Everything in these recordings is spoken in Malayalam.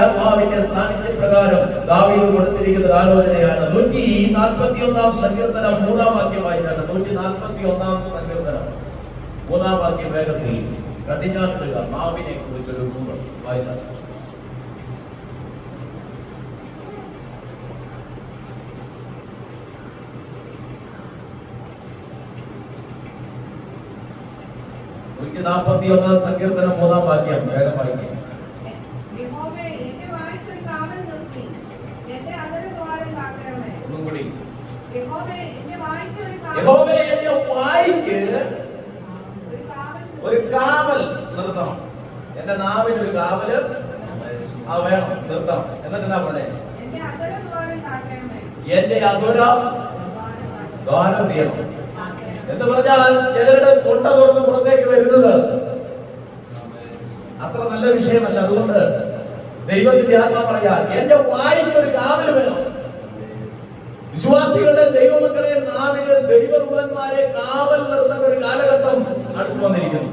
ആത്മാവിന്റെ സാന്നിധ്യപ്രകാരം ദാവീദ് കൊടുത്തിരിക്കുന്ന ആലോചനയാണ്. 141 സങ്കീർത്തനം 3-ാം വാക്യം വായിച്ചാണ്. 141 സങ്കീർത്തനം 3-ാം വാക്യം വേഗത്തിൽ കടിഞ്ഞാണിടുക നാവിനെ കുറിച്ചൊരു വായിച്ചാൽ. സങ്കീർത്തനം 3-ാം വാക്യം വേഗം വായിക്കാം. ഒന്നും കൂടി. യഹോവേ എന്റെ വായ്ക്ക് ഒരു കാവൽ നിർത്തണം. എന്റെ നാവിന് ഒരു കാവല് വേണം, നിർത്തണം. എന്നിട്ട് എന്താ പറഞ്ഞേ? എന്റെ അധരം ദ്വാരം തീരണം എന്ന് പറഞ്ഞാൽ ചിലരുടെ തൊണ്ട തുറന്ന് പുറത്തേക്ക് വരുന്നത് അത്ര നല്ല വിഷയമല്ല. അതുകൊണ്ട് ദൈവത്തിന്റെ ആത്മാ പറയാൻ എന്റെ വായ്ക്ക് ഒരു കാവല് വേണം. വിശ്വാസികളുടെ ദൈവമക്കളെ നാവിന് ദൈവദൂതന്മാരെ കാവൽ നിർത്തുന്ന ഒരു കാലഘട്ടം അടുത്തു വന്നിരിക്കുന്നു.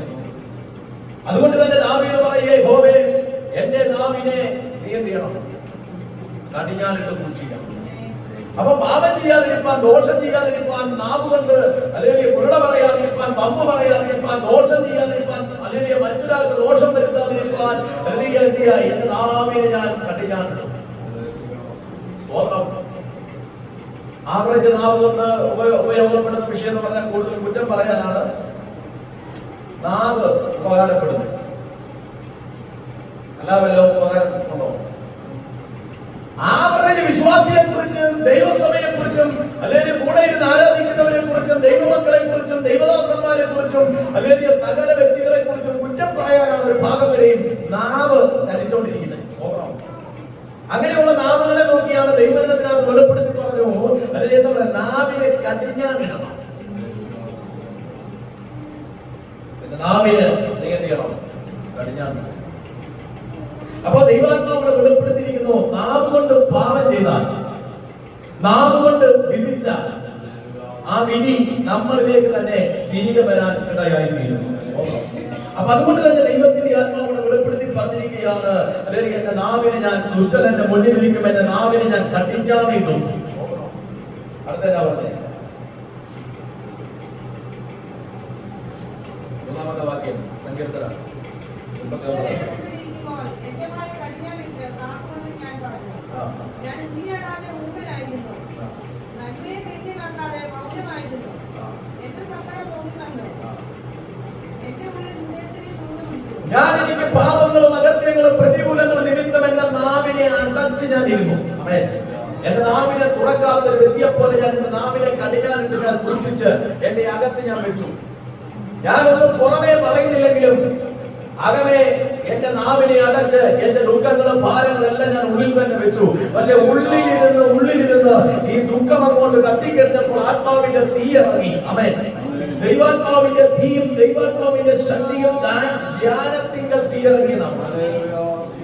അതുകൊണ്ട് തന്നെ ദാവീദ് പറയുകയെ, യഹോവേ എന്റെ നാവിനെ നീ എന്ത് ചെയ്യണം? കടിഞ്ഞാണിട്ട് സൂക്ഷിക്കണം. അപ്പൊ പാപം ചെയ്യാതിരിക്കാൻ, ദോഷം ചെയ്യാതിരിക്കാൻ, നാവ് കൊണ്ട് അല്ലെങ്കിൽ ഉരുള പറയാതിരിക്കാൻ, പമ്പ് പറയാതിരിക്കാൻ, ദോഷം ചെയ്യാതിരിക്കാൻ, അല്ലെങ്കിൽ മറ്റൊരാൾക്ക് ദോഷം വരുത്താതിരിക്കാൻ അല്ലെങ്കിൽ എന്ത് ചെയ്യാ? എന്റെ നാവിനെ ഞാൻ കടിഞ്ഞാണിടും. ആവറേജ് നാവ് കൊണ്ട് ഉപയോഗപ്പെടുന്ന വിഷയം എന്ന് പറഞ്ഞാൽ കൂടുതൽ കുറ്റം പറയാനാണ് നാവ് ഉപകാരപ്പെടുന്നത്. അല്ല വല്ലതും ഉപകാരപ്പെടുന്നുണ്ടോ? ആവറേജ് വിശ്വാസിയെ കുറിച്ചും ദൈവസഭയെ കുറിച്ചും അല്ലെങ്കിൽ കൂടെ ഇരുന്ന് ആരാധിക്കുന്നവരെ കുറിച്ചും ദൈവമക്കളെ കുറിച്ചും ദൈവദാസന്മാരെ കുറിച്ചും അല്ലെങ്കിൽ സകല വ്യക്തികളെ കുറിച്ചും കുറ്റം പറയാനാണ് ഒരു ഭാഗം വരെയും നാവ് ചലിച്ചുകൊണ്ടിരിക്കുന്നത്. അങ്ങനെയുള്ള നാവുകളെ നോക്കിയാണ് ദൈവത്തിനകത്ത് വെളിപ്പെടുത്തി പറഞ്ഞു, അതിൽ എന്താ പറയുക? നാവിനെ കടിഞ്ഞാണിടണം. നാവിന് നീ എന്ത് ചെയ്യണം? കടിഞ്ഞാണിടണം. അപ്പൊ ദൈവാത്മാവിടെ വെളിപ്പെടുത്തിയിരിക്കുന്നു, നാവ് കൊണ്ട് പാപം ചെയ്താൽ, നാവ് കൊണ്ട് വിധിച്ചാൽ ആ വിധി നമ്മളിലേക്ക് തന്നെ തിരികെ വരാൻ ഇടയായിത്തീരുന്നു. അപ്പൊ അതുകൊണ്ട് തന്നെ ദൈവത്തിന്റെ ആത്മാവിടെ വെളിപ്പെടുത്തി പറഞ്ഞിരിക്കുകയാണ്, അല്ലെങ്കിൽ എന്റെ നാവിനെ ഞാൻ ദുഷ്ടൻ എന്റെ മുന്നിലിരിക്കും, എന്റെ നാവിനെ ഞാൻ കട്ടിച്ചാണിട്ടും. അടുത്ത പറഞ്ഞേ മൂന്നാമത്തെ വാക്യം സങ്കീർത്തനം 89. ഞാൻ എനിക്ക് പാപങ്ങളും അകൃത്യങ്ങളും പ്രതികൂലങ്ങളും നിമിത്തം എന്റെ നാവിനെ അടച്ച് ഞാൻ ഇരുന്നു. എന്റെ നാവിനെ തുറക്കാത്ത ഒരു വ്യക്തിയെ പോലെ ഞാൻ എന്റെ നാവിനെ കടിഞ്ഞാണിട്ട് ഞാൻ സൂക്ഷിച്ച് എന്റെ അകത്ത് ഞാൻ വെച്ചു. ഞാനൊന്നും പുറമേ പറയുന്നില്ലെങ്കിലും അകമേ എന്റെ നാവിനെ അടച്ച് എന്റെ ദുഃഖങ്ങളും ഭാരങ്ങളെല്ലാം ഞാൻ ഉള്ളിൽ തന്നെ വെച്ചു. പക്ഷെ ഉള്ളിലിരുന്ന് ഈ ദുഃഖം അങ്ങോട്ട് കത്തിക്കഴിഞ്ഞപ്പോൾ ആത്മാവിന്റെ തീ ഇറങ്ങി. ആമേൻ. ദൈവാത്മാവിന്റെ തീയും ദൈവാത്മാവിന്റെ ശക്തിയും ധ്യാനത്തിങ്കൽ തീ ഇറങ്ങി.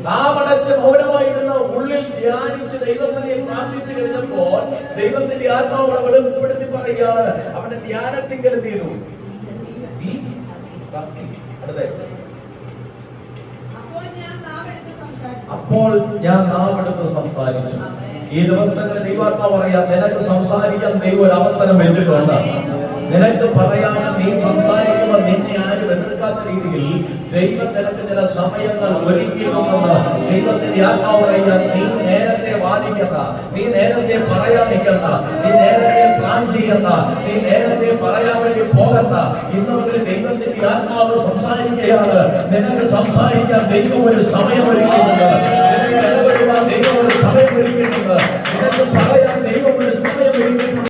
നാമടച്ച് മൗനമായിരുന്ന ഉള്ളിൽ ധ്യാനിച്ച് ദൈവത്തിനെ പ്രാർത്ഥിച്ചു കഴിഞ്ഞപ്പോൾ ദൈവത്തിന്റെ ആത്മാവ് വെളിപ്പെടുത്തി പറയുകയാണ്, അവന്റെ ധ്യാനത്തിങ്കൽ തീരു. അപ്പോൾ ഞാൻ നാമെടുത്ത് സംസാരിച്ചു. ഈ ദിവസങ്ങളിൽ ദൈവാത്മാവ് പറയാം, നിനക്ക് സംസാരിക്കാൻ ദൈവം ഒരു അവസരം വെച്ചിട്ടുണ്ട്. നിനക്ക് പറയാനും നീ സംസാരിക്കുമ്പോൾ നിന്നെ ആരും എതിർക്കാത്ത രീതിയിൽ ദൈവം നിനക്ക് ചില സമയങ്ങൾ ഒരുക്കിയിട്ടുണ്ടെന്ന് ദൈവത്തിന്റെ ആത്മാവ് പറയാൻ. നീ നേരത്തെ വാദിക്കണ്ട, നീ നേരത്തെ പറയാൻ നിൽക്കണ്ട, നീ നേരത്തെ പ്ലാൻ ചെയ്യണ്ട, നീ നേരത്തെ പറയാൻ വേണ്ടി പോകണ്ട. ഇന്ന് മുതൽ ദൈവത്തിന്റെ ആത്മാവ് സംസാരിക്കുകയാണ്. നിനക്ക് സംസാരിക്കാൻ ദൈവം ഒരു സമയം ഒരുക്കിയിട്ടുണ്ട്.